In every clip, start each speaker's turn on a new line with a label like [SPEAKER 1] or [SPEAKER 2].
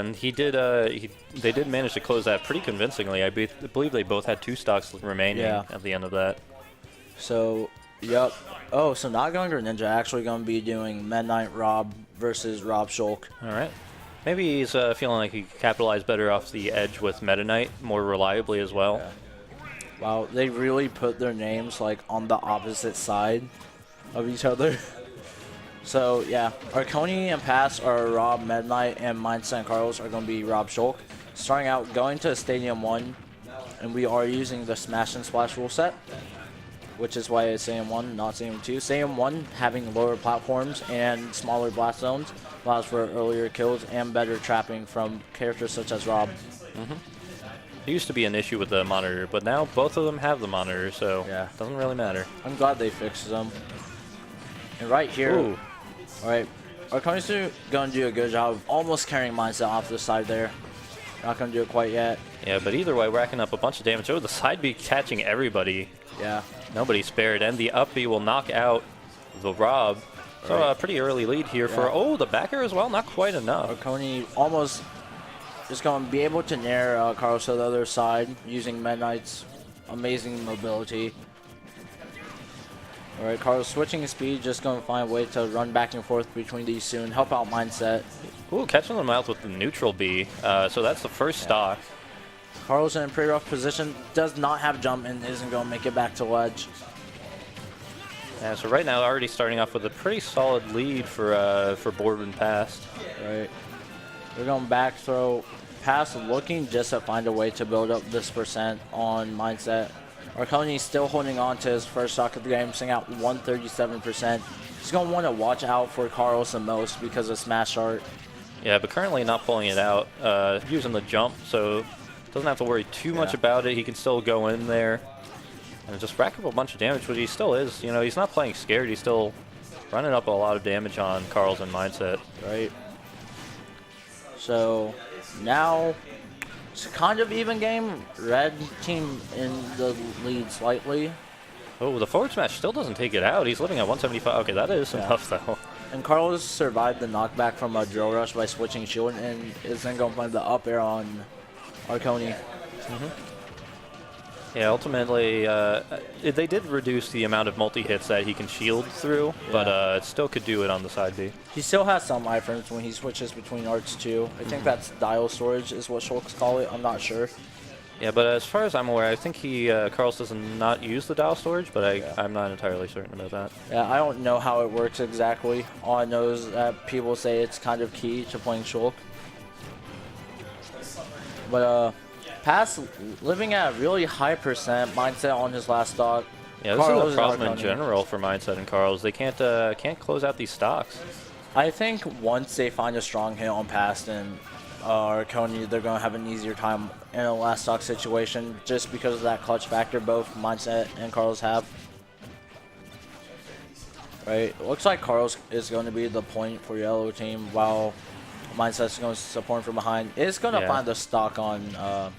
[SPEAKER 1] and he did. They did manage to close that pretty convincingly. I believe they both had 2 stocks remaining at the end of that.
[SPEAKER 2] So, yep. Oh, so not going to Ninja, actually going to be doing Metaknight R.O.B versus R.O.B Shulk.
[SPEAKER 1] All right. Maybe he's feeling like he could capitalize better off the edge with Metaknight more reliably as well.
[SPEAKER 2] Yeah. Wow, they really put their names like on the opposite side of each other. So yeah, Arconi and Pass are R.O.B Metaknight, and Mindset and Carls are going to be R.O.B Shulk. Starting out, going to Stadium 1, and we are using the Smash and Splash rule set, which is why it's Stadium 1, not Stadium 2. Stadium 1 having lower platforms and smaller blast zones allows for earlier kills and better trapping from characters such as R.O.B.
[SPEAKER 1] It used to be an issue with the monitor, but now both of them have the monitor, so
[SPEAKER 2] yeah,
[SPEAKER 1] it doesn't really matter.
[SPEAKER 2] I'm glad they fixed them. And right here, all right, Arconi's going to do a good job of almost carrying Mindset off the side there. Not going to do it quite yet.
[SPEAKER 1] Yeah, but either way, racking up a bunch of damage. Oh, the side B catching everybody.
[SPEAKER 2] Yeah.
[SPEAKER 1] Nobody spared, and the up B will knock out the R.O.B. So a pretty early lead here for, the backer as well, not quite enough.
[SPEAKER 2] Arconi almost just going to be able to nair Carls to the other side using Metaknight's amazing mobility. All right, Carls switching his speed, just going to find a way to run back and forth between these soon, help out Mindset.
[SPEAKER 1] Ooh, catching them out with the neutral B. So that's the first stock.
[SPEAKER 2] Carls in a pretty rough position, does not have jump and isn't going to make it back to ledge.
[SPEAKER 1] Yeah, so right now already starting off with a pretty solid lead for board and pass.
[SPEAKER 2] Right. We're going back throw. Pass looking just to find a way to build up this percent on Mindset. Arconi still holding on to his first stock of the game, sitting out 137%. He's going to want to watch out for Carls the most because of Smash Art.
[SPEAKER 1] Yeah, but currently not pulling it out, using the jump, so doesn't have to worry too much about it. He can still go in there and just rack up a bunch of damage, which he still is. You know, he's not playing scared. He's still running up a lot of damage on Carls and Mindset.
[SPEAKER 2] Right. So now it's kind of even game. Red team in the lead slightly.
[SPEAKER 1] Oh, the forward smash still doesn't take it out. He's living at 175. Okay, that is enough though.
[SPEAKER 2] And Carls survived the knockback from a drill rush by switching shield and is then going to find the up air on Arconi.
[SPEAKER 1] Yeah, ultimately, they did reduce the amount of multi-hits that he can shield through, but it still could do it on the side B.
[SPEAKER 2] He still has some iframes when he switches between arts too. I think that's dial storage is what Shulks call it. I'm not sure.
[SPEAKER 1] Yeah, but as far as I'm aware, I think Carls does not use the dial storage, but I'm not entirely certain about that.
[SPEAKER 2] Yeah, I don't know how it works exactly. All I know is that people say it's kind of key to playing Shulk. But Pass living at a really high percent Mindset on his last stock.
[SPEAKER 1] Yeah, this is a problem in general for Mindset and Carls. They can't close out these stocks.
[SPEAKER 2] I think once they find a strong hit on Pass and Arconi, they're going to have an easier time in a last stock situation just because of that clutch factor both Mindset and Carls have. Right, looks like Carls is going to be the point for yellow team while Mindset's going to support from behind. It's going to find the stock on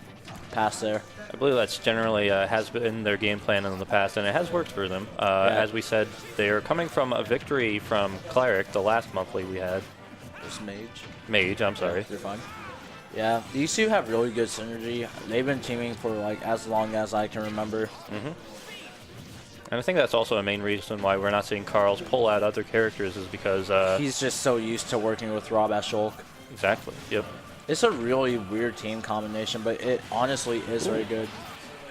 [SPEAKER 2] Pass there.
[SPEAKER 1] I believe that's generally has been their game plan in the past, and it has worked for them. As we said, they are coming from a victory from Cleric, the last monthly we had.
[SPEAKER 2] It's Mage.
[SPEAKER 1] Mage, I'm sorry.
[SPEAKER 2] You're fine. Yeah, these two have really good synergy. They've been teaming for like as long as I can remember.
[SPEAKER 1] And I think that's also a main reason why we're not seeing Carls pull out other characters is because
[SPEAKER 2] he's just so used to working with R.O.B as Shulk.
[SPEAKER 1] Exactly. Yep.
[SPEAKER 2] It's a really weird team combination, but it honestly is very good.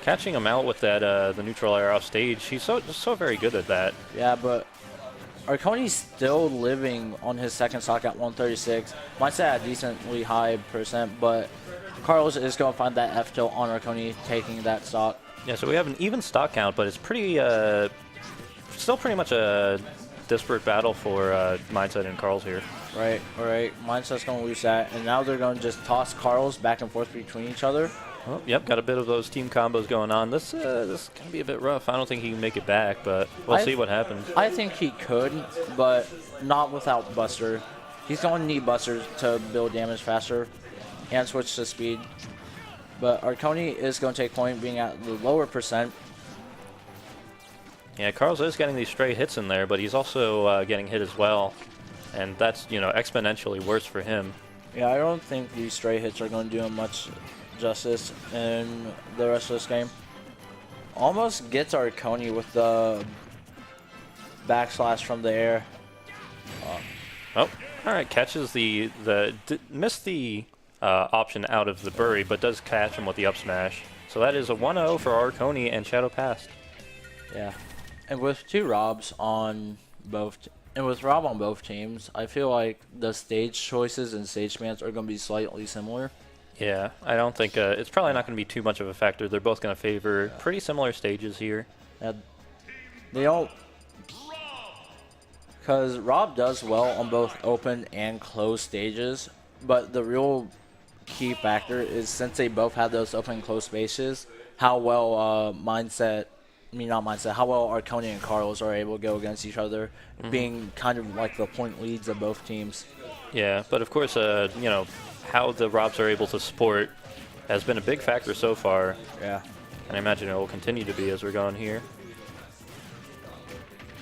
[SPEAKER 1] Catching him out with that the neutral air off stage, he's so very good at that.
[SPEAKER 2] Yeah, but Arconi's still living on his second stock at 136. Might say at a decently high percent, but Carls is going to find that F tilt on Arconi taking that stock.
[SPEAKER 1] Yeah, so we have an even stock count, but it's pretty still pretty much a disparate battle for Mindset and Carls here.
[SPEAKER 2] Right, all right. Mindset's going to lose that, and now they're going to just toss Carls back and forth between each other.
[SPEAKER 1] Oh, yep, got a bit of those team combos going on. This is going to be a bit rough. I don't think he can make it back, but we'll see what happens.
[SPEAKER 2] I think he could, but not without Buster. He's going to need Buster to build damage faster and switch to speed. But Arconi is going to take point being at the lower percent.
[SPEAKER 1] Yeah, Carls is getting these stray hits in there, but he's also getting hit as well. And that's, you know, exponentially worse for him.
[SPEAKER 2] Yeah, I don't think these stray hits are going to do him much justice in the rest of this game. Almost gets Arconi with the backslash from the air.
[SPEAKER 1] Oh, all right, catches missed the option out of the bury, but does catch him with the up smash. So that is a 1-0 for Arconi and Shadow Past.
[SPEAKER 2] Yeah, and with two Robs on both, and with Rob on both teams, I feel like the stage choices and stage commands are going to be slightly similar.
[SPEAKER 1] Yeah, I don't think it's probably not going to be too much of a factor. They're both going to favor pretty similar stages here.
[SPEAKER 2] They don't, because Rob does well on both open and closed stages, but the real key factor is since they both have those open and closed spaces, how well how well Arconi and Carls are able to go against each other, being kind of like the point leads of both teams.
[SPEAKER 1] Yeah, but of course, you know, how the Robs are able to support has been a big factor so far.
[SPEAKER 2] Yeah.
[SPEAKER 1] And I imagine it will continue to be as we're going here.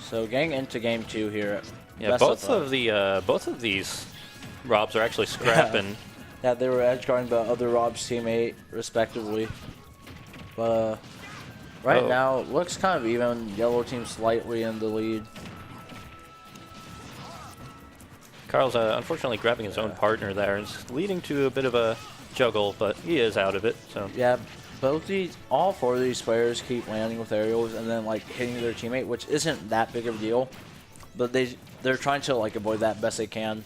[SPEAKER 2] So getting into game 2 here.
[SPEAKER 1] Yeah, both of these Robs are actually scrapping.
[SPEAKER 2] Yeah, they were edge guarding the other Rob's teammate respectively. But right now, it looks kind of even. Yellow team slightly in the lead.
[SPEAKER 1] Carl's unfortunately grabbing his own partner there, and it's leading to a bit of a juggle, but he is out of it. So
[SPEAKER 2] yeah, all four of these players keep landing with aerials and then like hitting their teammate, which isn't that big of a deal. But they're trying to like avoid that best they can.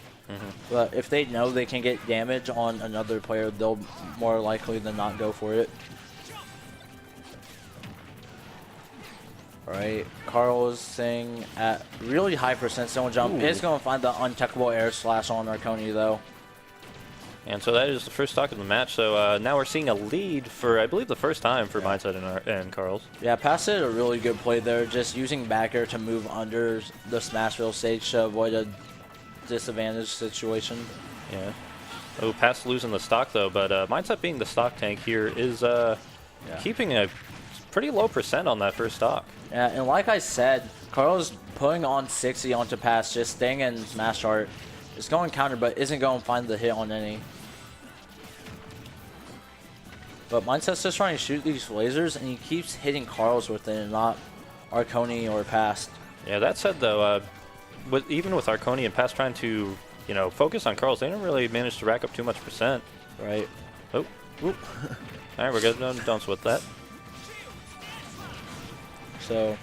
[SPEAKER 2] But if they know they can get damage on another player, they'll more likely than not go for it. Alright, Carl's thing at really high percent zone jump is going to find the untechable air slash on Arconi though.
[SPEAKER 1] And so that is the first stock of the match. So now we're seeing a lead for, I believe, the first time for Mindset and Carls.
[SPEAKER 2] Yeah, Pass did a really good play there, just using back air to move under the Smashville stage to avoid a disadvantage situation.
[SPEAKER 1] Yeah. Oh, Pass losing the stock though, but Mindset being the stock tank here is keeping a pretty low percent on that first stock.
[SPEAKER 2] Yeah, and like I said, Carl's putting on 60 onto Pass, just staying in Smash Art. It's going counter, but isn't going to find the hit on any. But Mindset's just trying to shoot these lasers, and he keeps hitting Carls with it and not Arconi or Past.
[SPEAKER 1] Yeah, that said, though, even with Arconi and Past trying to, you know, focus on Carls, they didn't really manage to rack up too much percent.
[SPEAKER 2] Right.
[SPEAKER 1] Oh. All right, we're good. Don't sweat that.
[SPEAKER 2] So,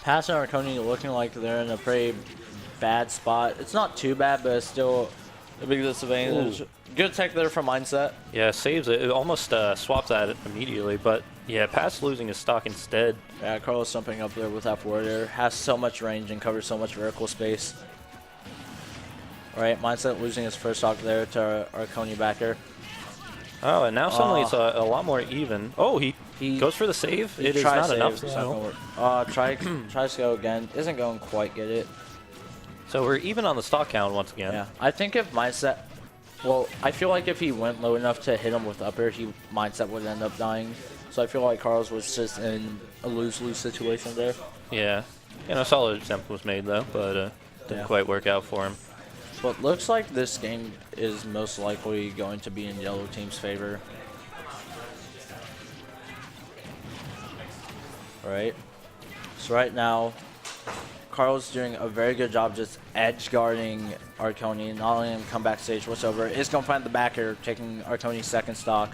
[SPEAKER 2] Past and Arconi looking like they're in a pretty bad spot. It's not too bad, but it's still a big disadvantage. Ooh. Good tech there from Mindset.
[SPEAKER 1] Yeah, saves it. It almost swaps at it immediately, but yeah, Past losing his stock instead.
[SPEAKER 2] Yeah, Carlos jumping up there with that forward air. Has so much range and covers so much vertical space. Alright, Mindset losing his first stock there to Arconi backer.
[SPEAKER 1] Oh, and now suddenly it's a lot more even. Oh, he goes for the save. It is not enough.
[SPEAKER 2] Tries to go again. Isn't going to quite get it.
[SPEAKER 1] So we're even on the stock count once again.
[SPEAKER 2] Yeah, I think if Mindset... Well, I feel like if he went low enough to hit him with up air, Mindset would end up dying. So I feel like Carls was just in a lose-lose situation there.
[SPEAKER 1] Yeah. You know, solid attempt was made, though, but didn't quite work out for him.
[SPEAKER 2] But looks like this game is most likely going to be in Yellow Team's favor. Alright. So right now, Carl's doing a very good job just edge guarding Arconi, not letting him come backstage whatsoever. Is going to find the backer, taking Arconi's second stock.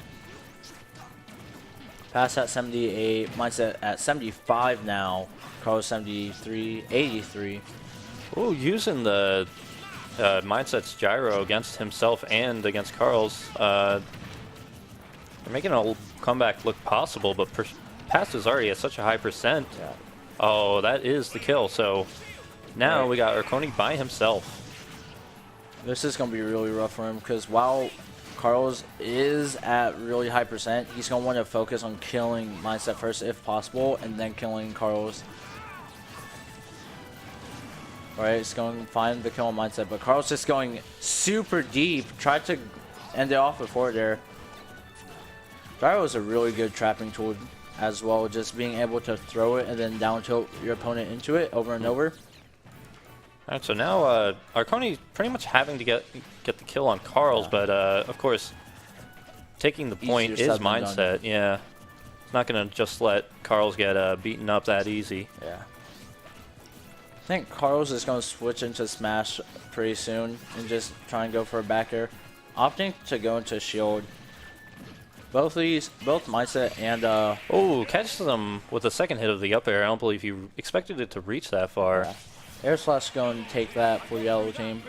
[SPEAKER 2] Pass at 78, Mindset at 75 now. Carl's 73, 83.
[SPEAKER 1] Oh, using the Mindset's gyro against himself and against Carl's. They're making a comeback look possible, but Past is already at such a high percent.
[SPEAKER 2] Yeah.
[SPEAKER 1] Oh, that is the kill. So now we got Arconi by himself.
[SPEAKER 2] This is going to be really rough for him because while Carls is at really high percent, he's going to want to focus on killing Mindset first if possible and then killing Carls. Alright, it's going to find the kill on Mindset, but Carl's just going super deep. Tried to end it off before there. Gyro is a really good trapping tool as well, just being able to throw it and then down tilt your opponent into it over and over.
[SPEAKER 1] All right, so now Arconi pretty much having to get the kill on Carls, but of course, taking the point
[SPEAKER 2] Easier
[SPEAKER 1] is
[SPEAKER 2] said than
[SPEAKER 1] mindset.
[SPEAKER 2] done.
[SPEAKER 1] Yeah, it's not gonna just let Carls get beaten up that easy.
[SPEAKER 2] Yeah. I think Carls is going to switch into Smash pretty soon and just try and go for a back air, opting to go into Shield. Both mindset and
[SPEAKER 1] Oh, catches him with the second hit of the up air. I don't believe he expected it to reach that far.
[SPEAKER 2] yeah. Air Slash going to take that for yellow team.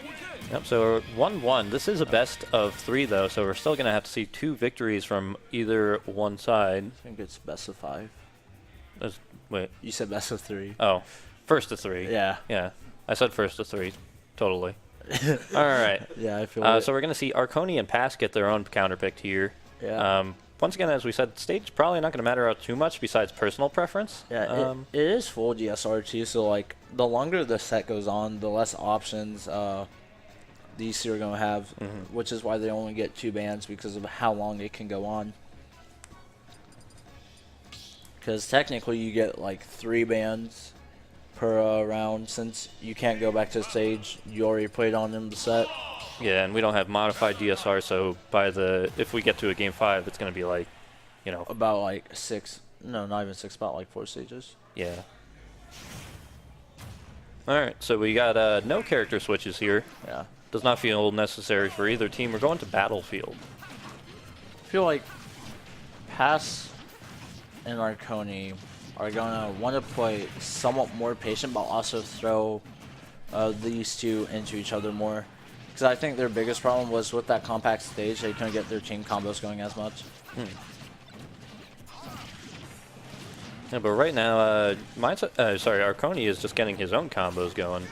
[SPEAKER 1] Yep, so 1-1. This is a best of 3, though, so we're still going to have to see 2 victories from either one side.
[SPEAKER 2] I think it's best of 5.
[SPEAKER 1] Wait.
[SPEAKER 2] You said best of 3.
[SPEAKER 1] Oh, first of 3.
[SPEAKER 2] Yeah.
[SPEAKER 1] Yeah, I said first of 3. Totally. All right.
[SPEAKER 2] Yeah, I feel
[SPEAKER 1] So we're going to see Arconi and Pass get their own counter picked here.
[SPEAKER 2] Yeah.
[SPEAKER 1] Once again, as we said, stage probably not going to matter out too much besides personal preference.
[SPEAKER 2] Yeah, it is full GSR too, so like the longer the set goes on, the less options these two are going to have, which is why they only get 2 bans because of how long it can go on. Because technically you get like 3 bans per round since you can't go back to stage. You already played on in the set.
[SPEAKER 1] Yeah, and we don't have modified DSR, so if we get to a game 5, it's going to be like, you know.
[SPEAKER 2] About like 6, no, not even 6, about like 4 stages.
[SPEAKER 1] Yeah. All right, so we got no character switches here.
[SPEAKER 2] Yeah.
[SPEAKER 1] Does not feel necessary for either team. We're going to Battlefield.
[SPEAKER 2] I feel like Pass and Arconi are going to want to play somewhat more patient, but also throw these two into each other more. Because I think their biggest problem was with that compact stage, they couldn't get their team combos going as much.
[SPEAKER 1] Yeah, but right now, Arconi is just getting his own combos going,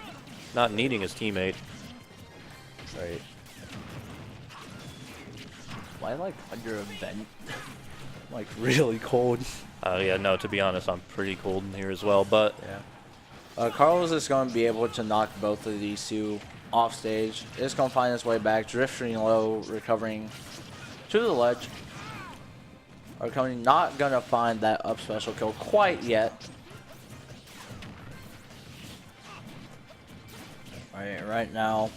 [SPEAKER 1] not needing his teammate.
[SPEAKER 2] Right. Why like under a vent? Like really cold.
[SPEAKER 1] Yeah, no, to be honest, I'm pretty cold in here as well, but
[SPEAKER 2] Yeah. Carlos is going to be able to knock both of these two off stage. It's going to find his way back, drifting low, recovering to the ledge. Arconi not going to find that up special kill quite yet. Right now.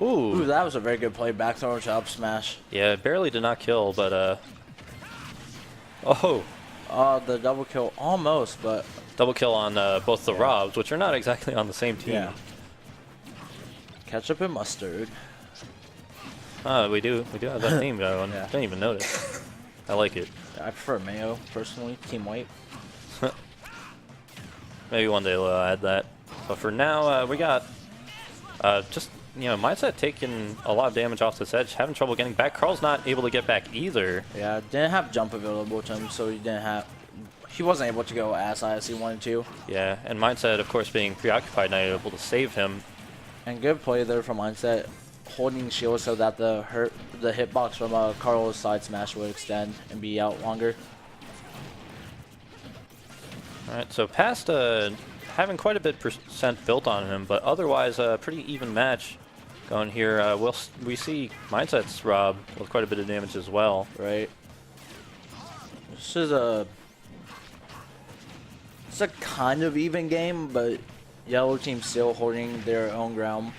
[SPEAKER 2] Ooh, that was a very good play. Back throw to up smash.
[SPEAKER 1] yeah, it barely did not kill, but
[SPEAKER 2] The double kill almost, but
[SPEAKER 1] double kill on both the R.O.Bs, which are not exactly on the same team.
[SPEAKER 2] yeah. Ketchup and mustard.
[SPEAKER 1] We do have that name going.
[SPEAKER 2] Yeah.
[SPEAKER 1] Didn't even notice. I like it.
[SPEAKER 2] I prefer mayo personally. Team white.
[SPEAKER 1] Maybe one day they'll add that. But for now, we got just, Mindset taking a lot of damage off this edge, having trouble getting back. Carl's not able to get back either.
[SPEAKER 2] Yeah, didn't have jump available to him, so he wasn't able to go as high as he wanted to.
[SPEAKER 1] Yeah, and Mindset, of course, being preoccupied, not able to save him.
[SPEAKER 2] And good play there from Mindset, holding shield so that the hitbox from Carl's side smash would extend and be out longer.
[SPEAKER 1] All right, so past having quite a bit percent built on him, but otherwise a pretty even match going here. We see Mindset's R.O.B with quite a bit of damage as well.
[SPEAKER 2] Right. It's a kind of even game, but yellow team still holding their own ground.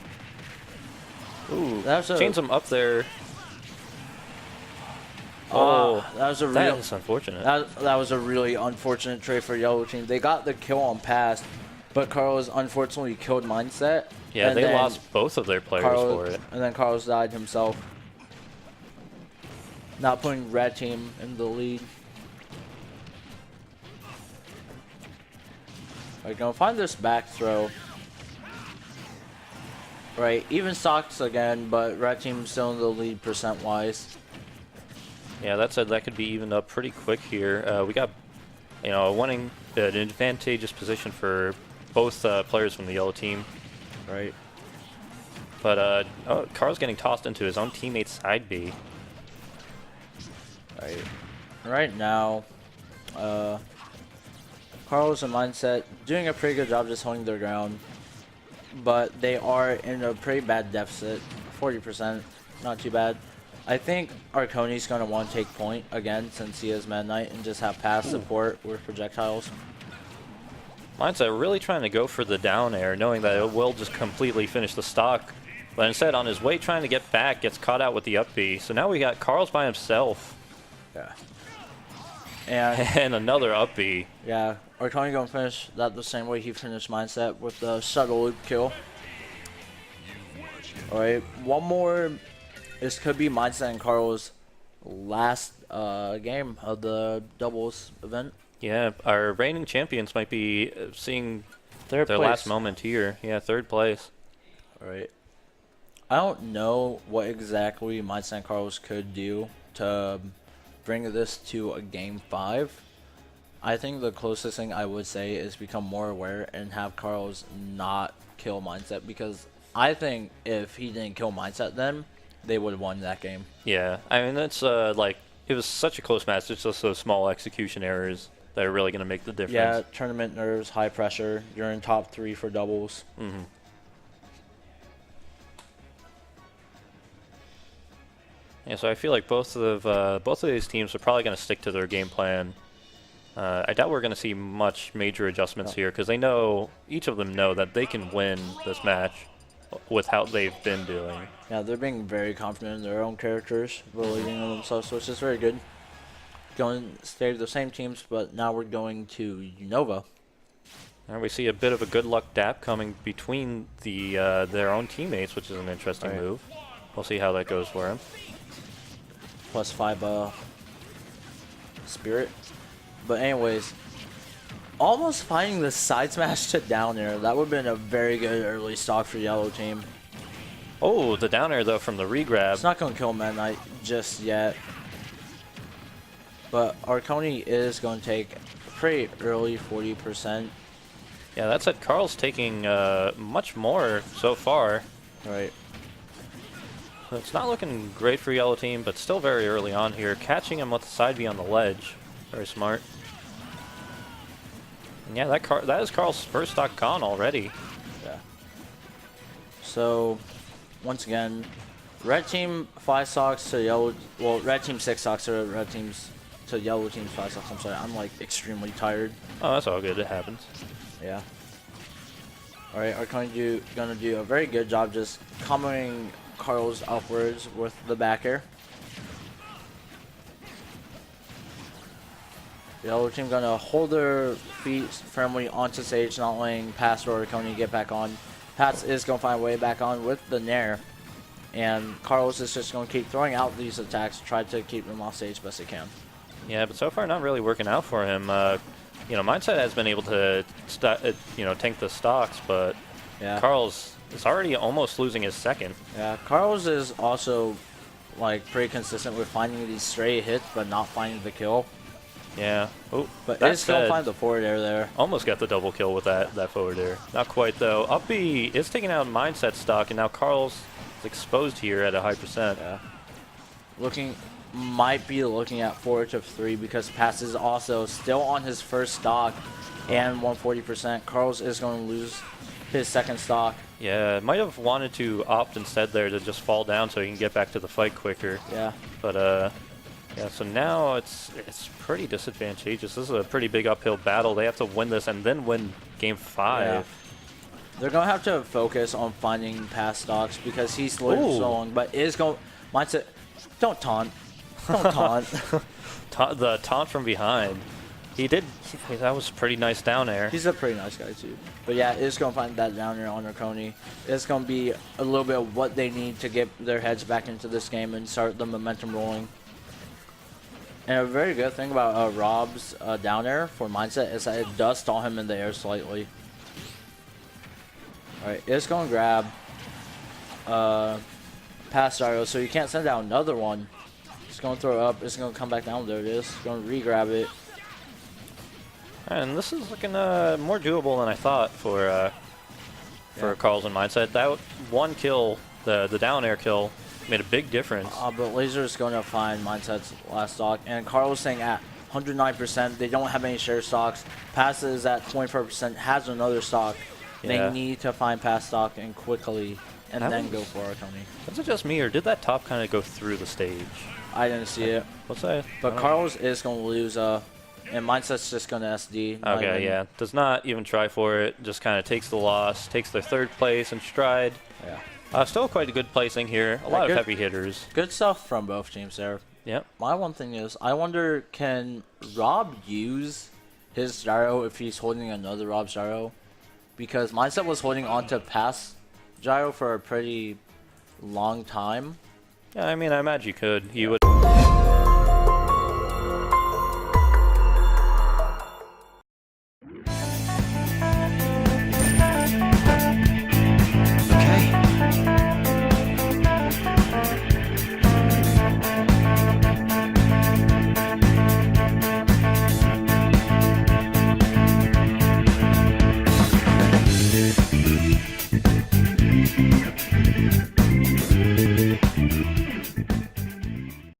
[SPEAKER 1] Ooh, chains him up there.
[SPEAKER 2] That
[SPEAKER 1] is unfortunate.
[SPEAKER 2] That was a really unfortunate trade for yellow team. They got the kill on pass, but Carlos unfortunately killed Mindset.
[SPEAKER 1] Yeah, they lost both of their players for it.
[SPEAKER 2] And then Carlos died himself. Not putting red team in the lead. We're gonna find this back throw. Right, even stocks again, but red team's still in the lead percent-wise.
[SPEAKER 1] Yeah, that said, that could be evened up pretty quick here. We got, an advantageous position for both players from the yellow team.
[SPEAKER 2] Right.
[SPEAKER 1] But Carl's getting tossed into his own teammate's side B.
[SPEAKER 2] Right. Right now, Carlos and Mindset doing a pretty good job just holding their ground. But they are in a pretty bad deficit, 40%, not too bad. I think Arconi's going to want to take point again since he has Metaknight and just have pass support with projectiles.
[SPEAKER 1] Mindset really trying to go for the down air, knowing that it will just completely finish the stock. But instead, on his way trying to get back, gets caught out with the up B. So now we got Carls by himself.
[SPEAKER 2] Yeah.
[SPEAKER 1] And another up B.
[SPEAKER 2] Yeah, Arconi gonna finish that the same way he finished Mindset with the shuttle loop kill. Alright, one more. This could be Mindset and Carls' last game of the doubles event.
[SPEAKER 1] Yeah, our reigning champions might be seeing their last moment here. Yeah, 3rd place.
[SPEAKER 2] Alright. I don't know what exactly Mindset and Carls could do to bring this to a game 5. I think the closest thing I would say is become more aware and have Carls not kill Mindset, because I think if he didn't kill Mindset then, they would have won that game.
[SPEAKER 1] Yeah, I mean, it's like, it was such a close match. It's just those small execution errors that are really going to make the difference.
[SPEAKER 2] Yeah, tournament nerves, high pressure. You're in top 3 for doubles.
[SPEAKER 1] Mm-hmm. Yeah, so I feel like both of these teams are probably going to stick to their game plan. I doubt we're going to see much major adjustments here, because they know, each of them know that they can win this match with how they've been doing.
[SPEAKER 2] Yeah, they're being very confident in their own characters, believing in themselves, which is very good. Going stay the same teams, but now we're going to Unova.
[SPEAKER 1] And we see a bit of a good luck dap coming between their own teammates, which is an interesting move. We'll see how that goes for him.
[SPEAKER 2] +5 spirit. But anyways, almost finding the side smash to down air. That would have been a very good early stock for yellow team.
[SPEAKER 1] Oh, the down air though from the regrab.
[SPEAKER 2] It's not going to kill Metaknight just yet. But Arconi is going to take pretty early 40%.
[SPEAKER 1] Yeah, that said, Carl's taking much more so far.
[SPEAKER 2] Right.
[SPEAKER 1] So it's not looking great for yellow team, but still very early on here. Catching him with the side B on the ledge. Very smart. And yeah, that is Carl's first stock gone already.
[SPEAKER 2] Yeah. So, once again, red team 5 stocks to yellow. Well, red team 6 stocks to red team's to yellow team's 5 stocks. I'm sorry, I'm like extremely tired.
[SPEAKER 1] Oh, that's all good. It happens.
[SPEAKER 2] Yeah. All right, Arconi gonna do a very good job just comboing Carls upwards with the back air. Yellow team gonna hold their feet firmly onto stage, not letting Pass or Arconi get back on. Pats is gonna find a way back on with the Nair, and Carls is just gonna keep throwing out these attacks, try to keep them off stage best they can.
[SPEAKER 1] Yeah, but so far not really working out for him. You know, Mindset has been able to tank the stocks, but
[SPEAKER 2] yeah,
[SPEAKER 1] Carls is already almost losing his second.
[SPEAKER 2] Yeah, Carls is also like pretty consistent with finding these stray hits, but not finding the kill.
[SPEAKER 1] Yeah. Oh,
[SPEAKER 2] but it's gonna find the forward air there.
[SPEAKER 1] Almost got the double kill with that forward air. Not quite though. Up B is taking out Mindset stock, and now Carls is exposed here at a high percent.
[SPEAKER 2] Yeah. Might be looking at forward of 3 because Pass is also still on his first stock and 140%. Carls is going to lose his second stock.
[SPEAKER 1] Yeah, might have wanted to opt instead there to just fall down so he can get back to the fight quicker.
[SPEAKER 2] Yeah.
[SPEAKER 1] But yeah, so now it's pretty disadvantageous. This is a pretty big uphill battle. They have to win this and then win game 5.
[SPEAKER 2] Yeah. They're going to have to focus on finding Pass stocks because he's lived so long, but is going Mindset, don't taunt. Don't taunt.
[SPEAKER 1] The taunt from behind. That was pretty nice down air.
[SPEAKER 2] He's a pretty nice guy too. But yeah, it's going to find that down air on Arconi. It's going to be a little bit of what they need to get their heads back into this game and start the momentum rolling. And a very good thing about R.O.B's down air for Mindset is that it does stall him in the air slightly. Alright, it's going to grab past gyro, so you can't send out another one. It's going to throw it up. It's going to come back down. There it is. It's going to re-grab it.
[SPEAKER 1] And this is looking more doable than I thought for Carls and Mindset. That one kill, the down air kill, made a big difference.
[SPEAKER 2] But Laser is going to find Mindset's last stock. And Carl is saying at 109%. They don't have any share stocks. Pass is at 24%. Has another stock.
[SPEAKER 1] Yeah.
[SPEAKER 2] They need to find pass stock and quickly and then go for Arconi.
[SPEAKER 1] Was it just me, or did that top kind of go through the stage?
[SPEAKER 2] I didn't see it.
[SPEAKER 1] What's that?
[SPEAKER 2] But Carls is going to lose And Mindset's just going to SD. not
[SPEAKER 1] Okay,
[SPEAKER 2] even-
[SPEAKER 1] yeah. Does not even try for it. Just kind of takes the loss. Takes their 3rd place in stride.
[SPEAKER 2] Yeah.
[SPEAKER 1] Still quite a good placing here. A lot of heavy hitters.
[SPEAKER 2] Good stuff from both teams there.
[SPEAKER 1] Yep.
[SPEAKER 2] My one thing is, I wonder, can Rob use his gyro if he's holding another Rob gyro? Because Mindset was holding on to pass gyro for a pretty long time.
[SPEAKER 1] Yeah, I mean, I imagine you could. He would